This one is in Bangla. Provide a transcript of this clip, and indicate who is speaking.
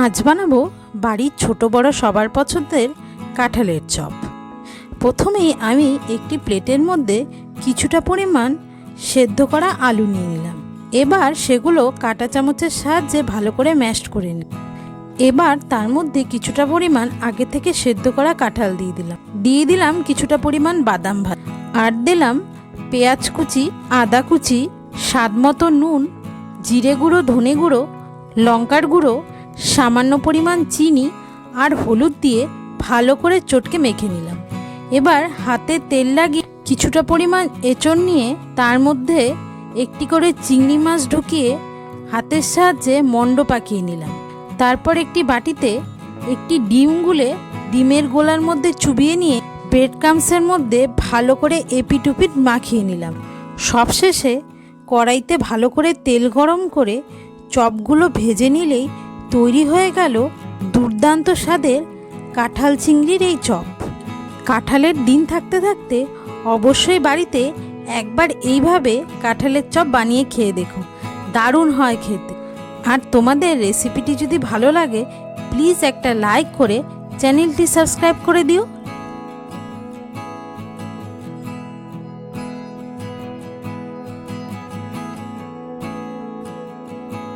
Speaker 1: আজ বানাবো বাড়ির ছোট বড় সবার পছন্দের কাঁঠালের চপ। প্রথমেই আমি একটি প্লেটের মধ্যে কিছুটা পরিমাণ সেদ্ধ করা আলু নিয়ে নিলাম। এবার সেগুলো কাঁটা চামচের সাহায্যে ভালো করে ম্যাশ করে নিই। এবার তার মধ্যে কিছুটা পরিমাণ আগে থেকে সেদ্ধ করা কাঁঠাল দিয়ে দিলাম কিছুটা পরিমাণ বাদাম ভাজা, আর দিলাম পেঁয়াজ কুচি, আদা কুচি, স্বাদ মতো নুন, জিরে গুঁড়ো, ধনে গুঁড়ো, লঙ্কার গুঁড়ো, সামান্য পরিমাণ চিনি আর হলুদ দিয়ে ভালো করে চটকে মেখে নিলাম। এবার হাতে তেল লাগিয়ে কিছুটা পরিমাণ এঁচড় নিয়ে তার মধ্যে একটি করে চিংড়ি মাছ ঢুকিয়ে হাতের সাহায্যে মণ্ড পাকিয়ে নিলাম। তারপর একটি বাটিতে একটি ডিম গুলে ডিমের গোলার মধ্যে চুবিয়ে নিয়ে ব্রেড ক্রাম্বসের মধ্যে ভালো করে এপিট ওপিট মাখিয়ে নিলাম। সবশেষে কড়াইতে ভালো করে তেল গরম করে চপগুলো ভেজে নিলেই তৈরি হয়ে গেল দুর্দান্ত স্বাদের কাঁঠাল চিংড়ির এই চপ। কাঁঠালের দিন থাকতে থাকতে অবশ্যই বাড়িতে একবার এইভাবে কাঁঠালের চপ বানিয়ে খেয়ে দেখো, দারুণ হয় খেতে। আর তোমাদের রেসিপিটি যদি ভালো লাগে প্লিজ একটা লাইক করে চ্যানেলটি সাবস্ক্রাইব করে দিও।